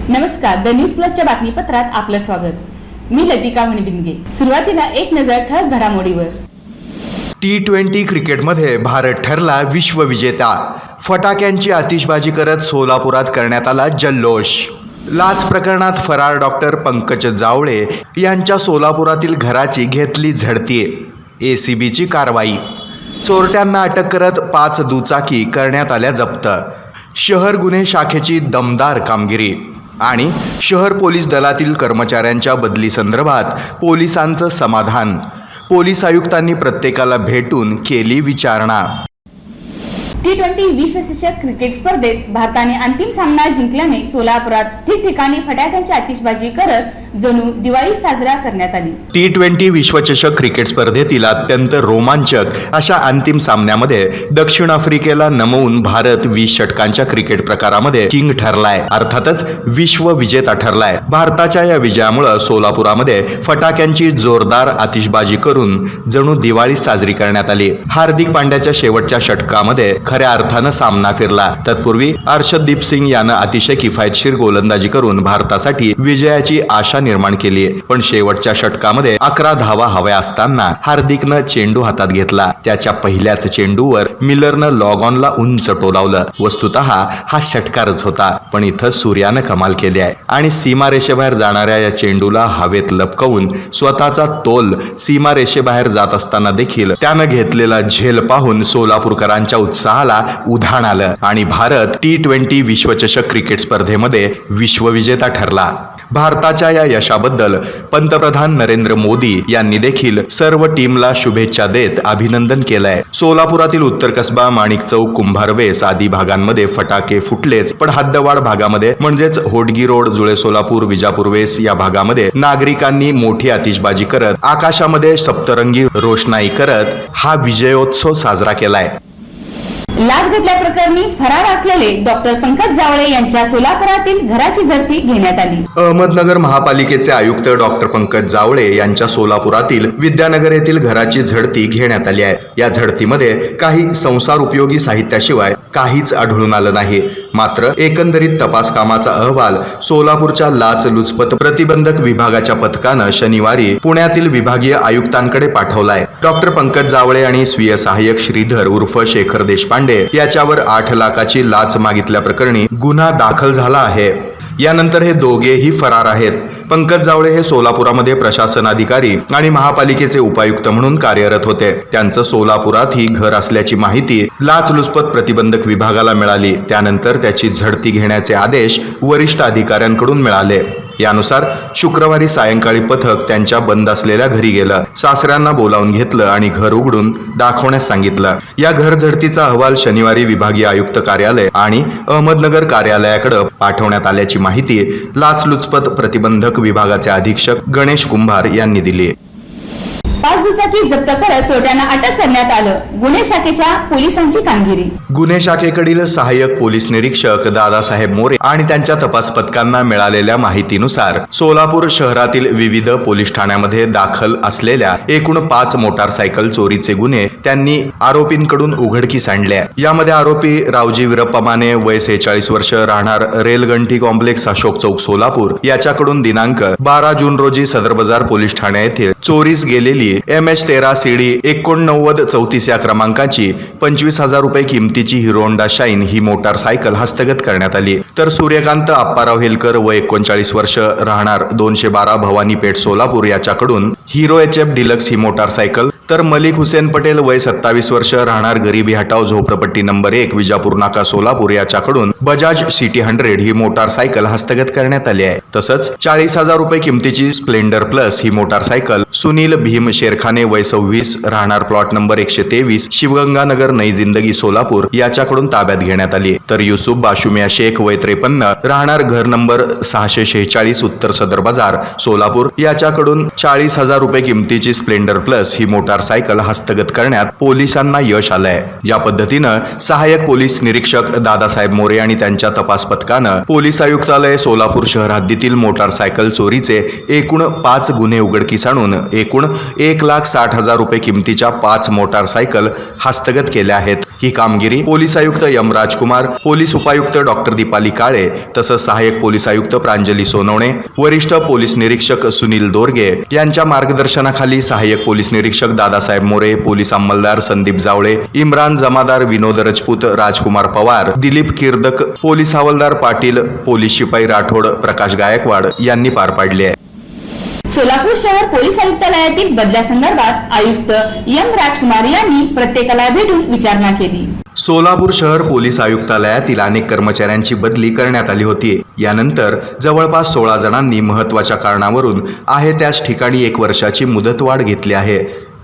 नमस्कार, the news प्लसच्या बातमीपत्रात आपलं स्वागत। मी लतिका वणबिंदगे। सुरुवातीला एक नजर ठळक घडामोडीवर। T20 क्रिकेटमध्ये भारत ठरला विश्वविजेता। फटाक्यांची आतिषबाजी करत सोलापुरात करण्यात आला जल्लोष। लाच प्रकरणात फरार डॉक्टर पंकज जावळे यांच्या सोलापुरातील घराची घेतली झडती। ACBची कारवाई। चोरट्यांना अटक करत 5 दुचाकी करण्यात आल्या जप्त। शहर गुन्हे शाखेची दमदार कामगिरी आणि शहर पोलीस दलातील कर्मचाऱ्यांच्या बदली संदर्भात पोलिसांचं समाधान। पोलीस आयुक्तांनी प्रत्येकाला भेटून केली विचारणा। T20 विश्वचषक क्रिकेट स्पर्धेत भारताने अंतिम सामना जिंकल्याने सोलापुरात ठिकठिकाणी फटाक्यांची आतिषबाजी करत जणू दिवाळी साजरा करण्यात आली। T20 विश्वचषक क्रिकेट स्पर्धेतील अत्यंत रोमांचक अशा अंतिम सामन्यामध्ये दक्षिण आफ्रिकेला नमवून भारत 20 षटकांच्या क्रिकेट प्रकारामध्ये किंग ठरलाय, अर्थातच विश्व विजेता ठरलाय। भारताच्या या विजयामुळे सोलापुरामध्ये फटाक्यांची जोरदार आतिषबाजी करून जणू दिवाळी साजरी करण्यात आली। हार्दिक पांड्याच्या शेवटच्या षटकामध्ये खऱ्या अर्थानं सामना फिरला। तत्पूर्वी अर्शदीप सिंग यानं अतिशय किफायतशीर गोलंदाजी करून भारतासाठी विजयाची आशा निर्माण केली। पण शेवटच्या षटकामध्ये 11 धावा हव्या असताना हार्दिकनं चेंडू हातात घेतला। त्याच्या पहिल्याच चेंडूवर मिलरनं लॉग ऑनला उंच टोलावलं। वस्तुतः हा षटकारच होता, पण इथं सूर्यानं कमाल केली आहे आणि सीमारेषेबाहेर जाणाऱ्या या चेंडूला हवेत लपकवून स्वतःचा तोल सीमारेषेबाहेर जात असताना देखील त्यानं घेतलेला झेल पाहून सोलापूरकरांच्या उत्साहाला उधाण आलं आणि भारत T20 विश्वचषक क्रिकेट स्पर्धेमध्ये विश्वविजेता ठरला। भारताच्या या यशाबद्दल पंतप्रधान नरेंद्र मोदी यांनी देखील सर्व टीमला शुभेच्छा देत अभिनंदन केलंय। सोलापुरातील उत्तर कसबा, माणिक चौक, कुंभारवेस आदी भागांमध्ये फटाके फुटलेच, पण हद्दवाढ भागामध्ये म्हणजेच होडगी रोड, जुळे सोलापूर, विजापूर वेस या भागामध्ये नागरिकांनी मोठी आतिषबाजी करत आकाशामध्ये सप्तरंगी रोषणाई करत हा विजयोत्सव साजरा केलाय। लाच घेतल्याप्रकरणी फरार असलेले डॉक्टर पंकज जावळे यांच्या सोलापुरातील घराची झडती घेण्यात आली। अहमदनगर महापालिकेचे आयुक्त डॉक्टर पंकज जावळे यांच्या सोलापुरातील विद्यानगर येथील घराची झडती घेण्यात आली आहे। या झडतीमध्ये काही संसार उपयोगी साहित्याशिवाय काहीच आढळून आलं नाही। मात्र एकंदरीत तपास कामाचा अहवाल सोलापूरच्या लाचलुचपत प्रतिबंधक विभागाच्या पथकानं शनिवारी पुण्यातील विभागीय आयुक्तांकडे पाठवलाय। डॉक्टर पंकज जावळे आणि स्वीय सहाय्यक श्रीधर उर्फ शेखर देशपांडे याच्यावर 8 लाखाची लाच मागितल्याप्रकरणी गुन्हा दाखल झाला आहे। यानंतर हे दोघेही फरार आहेत। पंकज जावळे हे सोलापुरामध्ये प्रशासन अधिकारी आणि महापालिकेचे उपायुक्त म्हणून कार्यरत होते। त्यांचं सोलापुरात ही घर असल्याची माहिती लाचलुचपत प्रतिबंधक विभागाला मिळाली। त्यानंतर त्याची झडती घेण्याचे आदेश वरिष्ठ अधिकाऱ्यांकडून मिळाले। यानुसार शुक्रवारी सायंकाळी पथक त्यांच्या बंद असलेल्या घरी गेलं। सासऱ्यांना बोलावून घेतलं आणि घर उघडून दाखवण्यास सांगितलं। या घर झडतीचा अहवाल शनिवारी विभागीय आयुक्त कार्यालय आणि अहमदनगर कार्यालयाकडे पाठवण्यात आल्याची माहिती लाचलुचपत प्रतिबंधक विभागाचे अधीक्षक गणेश कुंभार यांनी दिली। 5 दुचाकी जप्त करत चोरट्यांना अटक करण्यात आलं। गुन्हे शाखेच्या पोलिसांची कामगिरी। गुन्हे शाखेकडील सहाय्यक पोलीस निरीक्षक दादासाहेब मोरे आणि त्यांच्या तपास पथकांना मिळालेल्या माहितीनुसार सोलापूर शहरातील विविध पोलीस ठाण्यामध्ये दाखल असलेल्या एकूण 5 मोटारसायकल चोरीचे गुन्हे त्यांनी आरोपींकडून उघडकीस आणले। यामध्ये आरोपी रावजी वीरप्पा माने, वय 46 वर्ष, राहणार रेलगंठी कॉम्प्लेक्स, अशोक चौक, सोलापूर याच्याकडून दिनांक 12 जून रोजी सदर बाजार पोलीस ठाण्या येथे चोरीस गेलेली MH13 CD 8934 या क्रमांकाची 25,000 रुपये किमतीची हिरो होंडा शाईन ही मोटारसायकल हस्तगत करण्यात आली। तर सूर्यकांत आप्पाराव हेलकर, वय 39 वर्ष, राहणार 212 भवानी पेठ, सोलापूर याच्याकडून हिरो HF डिलक्स ही मोटारसायकल, तर मलिक हुसेन पटेल, वय 27 वर्ष, राहणार गरीबी हटाव, झोपडपट्टी नंबर 1, विजापूर नाका, सोलापूर याच्याकडून बजाज सिटी 100 ही मोटारसायकल हस्तगत करण्यात आली आहे। तसंच 40,000 रुपये किमतीची स्प्लेंडर प्लस ही मोटारसायकल सुनील भीम शेरखाने, वय 26, राहणार प्लॉट नंबर 123, शिवगंगानगर, नई जिंदगी, सोलापूर याच्याकडून ताब्यात घेण्यात आली। तर युसुफ बाशुमिया शेख, वय 53, राहणार घर नंबर 646, उत्तर सदर बाजार, सोलापूर याच्याकडून 40,000 रुपये किमतीची स्प्लेंडर प्लस ही मोटार मोटारसायकल हस्तगत करण्यात पोलिसांना यश आलंय. या पद्धतीनं सहाय्यक पोलीस निरीक्षक दादासाहेब मोरे आणि त्यांच्या तपास पथकानं पोलीस आयुक्तालय सोलापूर शहर हद्दीतील मोटारसायकल चोरीचे एकूण 5 गुन्हे उघडकीस आणून एकूण 1,60,000 रुपये किमतीच्या 5 मोटारसायकल हस्तगत केल्या आहेत. ही कामगिरी पोलीस आयुक्त एम राजकुमार, पोलीस उपायुक्त डॉक्टर दीपाली काळे तसंच सहाय्यक पोलीस आयुक्त प्रांजली सोनवणे, वरिष्ठ पोलीस निरीक्षक सुनील दोरगे यांच्या मार्गदर्शनाखाली सहाय्यक पोलीस निरीक्षक दादासाहेब मोरे, पोलीस अंमलदार संदीप जावळे, इम्रान जमादार, विनोद राजपूत, राजकुमार पवार, दिलीप किर्दक, पोलीस हवालदार पाटील, पोलीस शिपाई राठोड, प्रकाश गायकवाड यांनी पार पाडली आहे. सोलापूर शहर पोलीस आयुक्तालयातील बदल्यासंदर्भात आयुक्त एम राजकुमार यांनी प्रत्येकाला भेटून विचारणा केली. सोलापूर शहर पोलीस आयुक्तालयातील अनेक कर्मचाऱ्यांची बदली करण्यात आली होती. यानंतर जवळपास 16 जणांनी महत्त्वाच्या कारणावरून आहे त्याच ठिकाणी 1 वर्षाची मुदतवाढ घेतली आहे.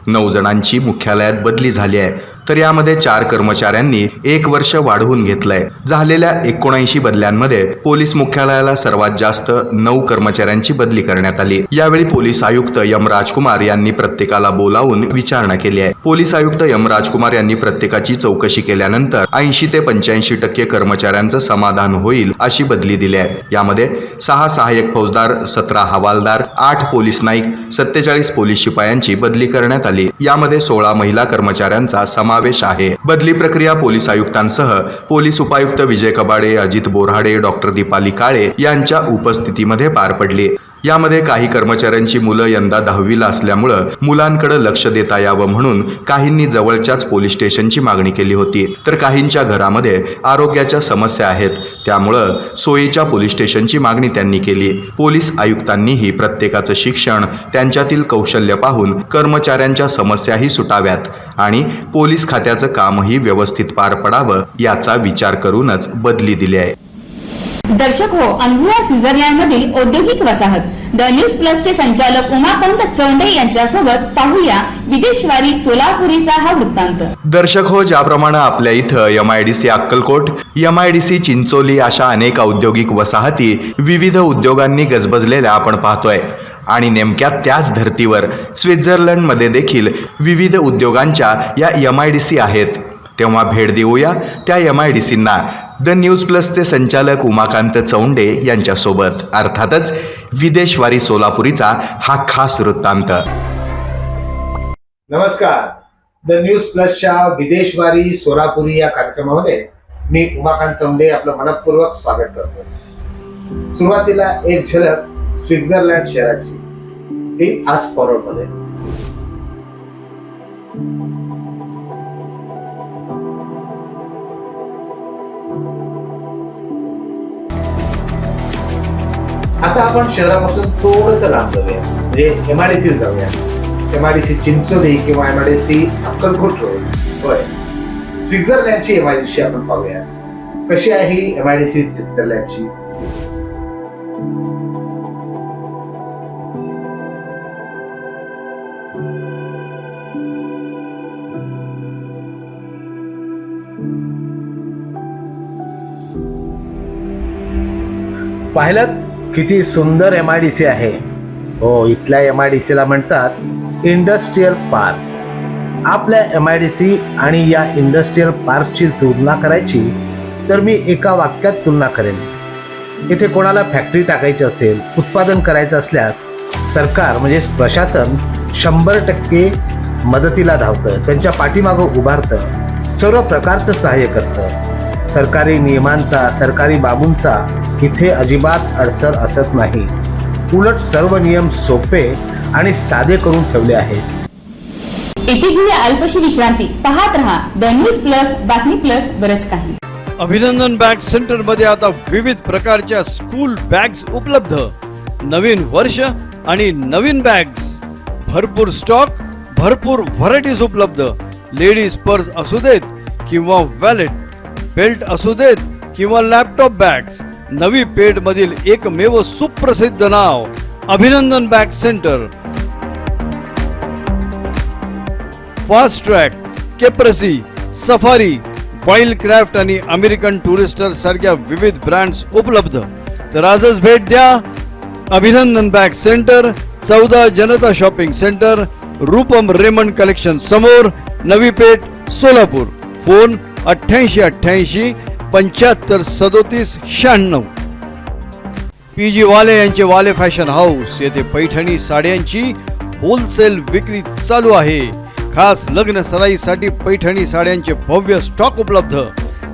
9 जणांची मुख्यालयात बदली झाली आहे, तर यामध्ये 4 कर्मचाऱ्यांनी 1 वर्ष वाढवून घेतलंय. झालेल्या 79 बदल्यांमध्ये पोलीस मुख्यालयाला सर्वात जास्त 9 कर्मचाऱ्यांची बदली करण्यात आली. यावेळी पोलीस आयुक्त एम राजकुमार यांनी प्रत्येकाला बोलावून विचारणा केली आहे. पोलीस आयुक्त एम राजकुमार यांनी प्रत्येकाची चौकशी केल्यानंतर 80 ते 85% कर्मचाऱ्यांचं समाधान होईल अशी बदली दिली आहे. यामध्ये 6 सहाय्यक फौजदार, 17 हवालदार, 8 पोलीस नाईक, 47 पोलीस शिपायांची बदली करण्यात आली. यामध्ये 16 महिला कर्मचाऱ्यांचा समावेश आहे. बदली प्रक्रिया पोलीस आयुक्तांसह पोलीस उपायुक्त विजय कबाडे, अजित बोराडे, डॉक्टर दीपाली काळे यांच्या उपस्थितीमध्ये पार पडली. यामध्ये काही कर्मचाऱ्यांची मुलं यंदा 10वीला असल्यामुळं मुलांकडे लक्ष देता यावं म्हणून काहींनी जवळच्याच पोलीस स्टेशनची मागणी केली होती, तर काहींच्या घरामध्ये आरोग्याच्या समस्या आहेत, त्यामुळं सोयीच्या पोलीस स्टेशनची मागणी त्यांनी केली. पोलीस आयुक्तांनीही प्रत्येकाचं शिक्षण, त्यांच्यातील कौशल्य पाहून कर्मचाऱ्यांच्या समस्याही सुटाव्यात आणि पोलीस खात्याचं कामही व्यवस्थित पार पडावं याचा विचार करूनच बदली दिली आहे. दर्शक हो, अनुभवा स्वित्झर्लंड मधील औद्योगिक वसाहत. द न्यूज प्लसचे संचालक उमाकांत चौंडे यांच्यासोबत पाहूया विदेशवारी सोलापुरीचा हा वृत्तांत. दर्शक हो, ज्याप्रमाणे आपल्या इथं MIDC अक्कलकोट, MIDC चिंचोली अशा अनेक औद्योगिक वसाहती विविध उद्योगांनी गजबजलेल्या आपण पाहतोय आणि नेमक्या त्याच धर्तीवर स्वित्झर्लंडमध्ये देखील विविध उद्योगांच्या या MIDC आहेत. तेव्हा भेट देऊया त्या MIDCंना द न्यूज प्लसचे संचालक उमाकांत चौंडे यांच्यासोबत. अर्थातच विदेशवारी सोलापुरीचा हा खास वृत्तांत. नमस्कार. द न्यूज प्लसच्या विदेशवारी सोलापुरी या कार्यक्रमामध्ये मी उमाकांत चौंडे आपलं मनपूर्वक स्वागत करतो. सुरुवातीला एक झलक स्वित्झर्लंड शहराची, ती फास्ट फॉरवर्ड मध्ये. आता आपण शहरापासून थोडंसं लांब जाऊया, म्हणजे MIDC जाऊया. MIDC चिंचोली किंवा MIDC अक्कलकोट रोड. होय, स्वित्झर्लंडची MIDC आपण पाहूया. कशी आहे ही MIDC स्वित्झर्लंडची? पाहिलं किती सुंदर MIDC आहे. हो, इथल्या MIDCला म्हणतात इंडस्ट्रियल पार्क. आपल्या MIDC आणि या इंडस्ट्रियल पार्कची तुलना करायची तर मी एका वाक्यात तुलना करेन. इथे कोणाला फॅक्टरी टाकायची असेल, उत्पादन करायचं असल्यास सरकार म्हणजे प्रशासन 100% मदतीला धावतं, त्यांच्या पाठीमागं उभारतं, सर्व प्रकारचं सहाय्य करतं. सरकारी नियमांचा, सरकारी बाबूंचा इथे अजिबात अडसर असत नाही. उलट सर्व नियम सोपे आणि साधे करून ठेवले आहेत. इथे घेऊया अल्पशी विश्रांती. पाहत रहा द न्यूज प्लस, बातमी प्लस, बरंच काही. अभिनंदन बॅग सेंटर मध्ये आता विविध प्रकारच्या स्कूल बॅग्स उपलब्ध. नवीन वर्ष आणि नवीन बॅग्स, भरपूर स्टॉक, भरपूर व्हरायटीज उपलब्ध. लेडीज पर्स असू देत किंवा वॅलेट, बेल्ट असू देत किंवा लॅपटॉप बॅग्स. नवी पेठ मधील एकमेव सुप्रसिद्ध नाव Abhinandan bag centre. Fastrack, Caprese, Safari, Wildcraft आणि अमेरिकन टुरिस्टर सारख्या विविध ब्रँड्स उपलब्ध. तर आजच भेट द्या Abhinandan bag centre, 14 Janata shopping centre, Roopam Raymond collection समोर, नवी पेठ, सोलापूर. फोन 8888 75 37 96. PG वाले यांचे वाले फॅशन हाऊस येथे पैठणी साड्यांची होलसेल विक्री चालू आहे. खास लग्न सराईसाठी पैठणी साड्यांचे भव्य स्टॉक उपलब्ध.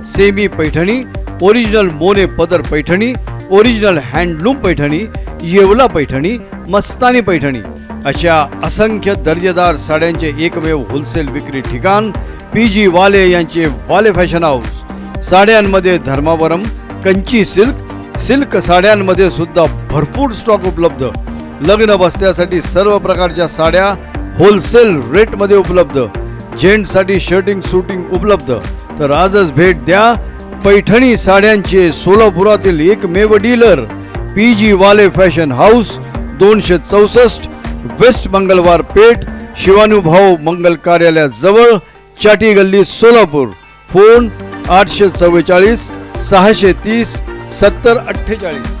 सेमी पैठणी, ओरिजिनल मोने पदर पैठणी, ओरिजिनल हँडलूम पैठणी, येवला पैठणी, मस्तानी पैठणी अशा असंख्य दर्जेदार साड्यांचे एकमेव होलसेल विक्री ठिकाण PG वाले यांचे वाले फॅशन हाऊस. साड्यांमध्ये धर्मावरम, कंची सिल्क साड्यांमध्ये सुद्धा भरपूर स्टॉक उपलब्ध. लग्न बसत्यासाठी सर्व प्रकारच्या साड्या होलसेल रेटमध्ये उपलब्ध. जेंट्ससाठी शर्टिंग शूटिंग उपलब्ध. तर आजच भेट द्या पैठणी साड्यांचे सोलापुरातील एकमेव डीलर PG वाले फॅशन हाऊस, 264 वेस्ट मंगलवार पेठ, शिवानुभाऊ मंगल कार्यालयाजवळ, चाटी गल्ली, सोलापूर. फोन 844 630 7048.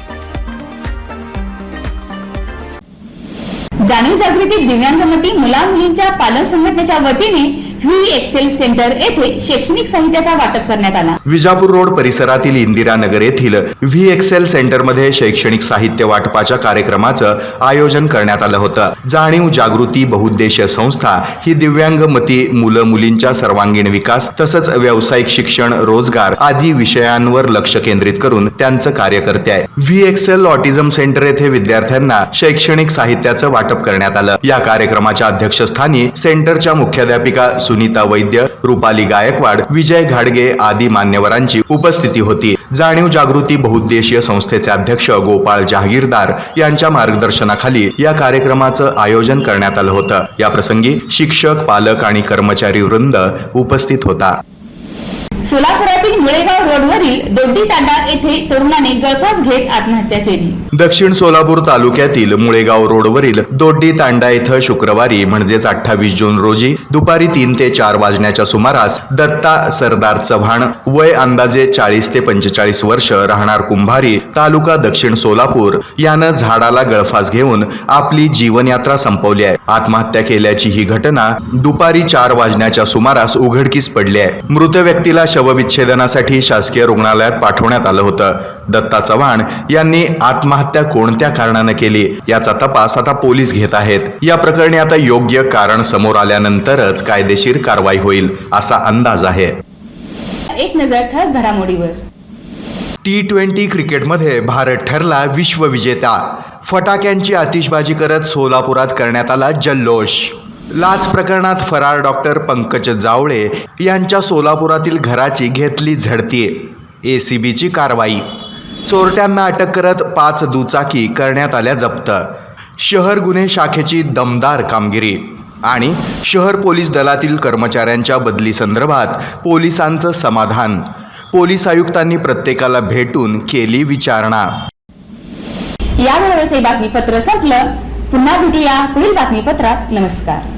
जाणीव जागृती दिव्यांगमती मुला मुलींच्या पालक संघटनेच्या वतीने VExcel सेंटर येथे शैक्षणिक साहित्याचा वाटप करण्यात आला. विजापूर रोड परिसरातील इंदिरानगर येथील VExcel सेंटरमध्ये शैक्षणिक साहित्य वाटपाच्या कार्यक्रमाचं आयोजन करण्यात आलं होतं. जाणीव जागृती बहुउद्देशीय संस्था ही दिव्यांगमती मुलं मुलींच्या सर्वांगीण विकास तसंच व्यावसायिक शिक्षण, रोजगार आदी विषयांवर लक्ष केंद्रित करून त्यांचं कार्य करते आहे. VExcel ऑटिझम सेंटर येथे विद्यार्थ्यांना शैक्षणिक साहित्याचं वाटप करण्यात आलं. या कार्यक्रमाच्या अध्यक्षस्थानी सेंटरच्या मुख्याध्यापिका सुनीता वैद्य, रुपाली गायकवाड, विजय घाडगे आदी मान्यवरांची उपस्थिती होती. जाणीव जागृती बहुउद्देशीय संस्थेचे अध्यक्ष गोपाळ जहागीरदार यांच्या मार्गदर्शनाखाली या कार्यक्रमाचं आयोजन करण्यात आलं होतं. या प्रसंगी शिक्षक, पालक आणि कर्मचारी वृंद उपस्थित होता. सोलापुरातील मुळेगाव रोडवरील दोड्डी तांडा येथे तरुणाने गळफास घेत आत्महत्या केली. दक्षिण सोलापूर तालुक्यातील मुळेगाव रोडवरील दोड्डी तांडा इथं शुक्रवारी म्हणजेच 28 जून रोजी दुपारी 3 ते 4 वाजण्याच्या सुमारास दत्ता सरदार चव्हाण, वय अंदाजे 40 ते 45 वर्ष, राहणार कुंभारी, तालुका दक्षिण सोलापूर यानं झाडाला गळफास घेऊन आपली जीवनयात्रा संपवली आहे. आत्महत्या केल्याची ही घटना दुपारी 4 वाजण्याच्या सुमारास उघडकीस पडली आहे. मृत व्यक्तीला शवविच्छेदनासाठी शासकीय रुग्णालयात पाठवण्यात आलं होतं. दत्ता चव्हाण यांनी आत्महत्या कोणत्या कारणानं केली याचा तपास आता पोलीस घेत आहेत. या प्रकरणी आता योग्य कारण समोर आल्यानंतरच कायदेशीर कारवाई होईल असा अंदाज आहे. एक नजर ठळक घडामोडीवर. T20 क्रिकेटमध्ये भारत ठरला विश्वविजेता. फटाक्यांची आतिषबाजी करत सोलापुरात करण्यात आला जल्लोष. लाच प्रकरणात फरार डॉक्टर पंकज जावळे यांच्या सोलापुरातील घराची घेतली झडती. ACBची कारवाई. चोरट्यांना अटक करत 5 दुचाकी करण्यात आल्या जप्त. शहर गुन्हे शाखेची दमदार कामगिरी. आणि शहर पोलीस दलातील कर्मचाऱ्यांच्या बदली संदर्भात पोलिसांचं समाधान. पोलीस आयुक्तांनी प्रत्येकाला भेटून केली विचारणा. याबरोबरच हे बातमीपत्र संपलं. पुन्हा भेटूया पुढील बातमीपत्रात. नमस्कार.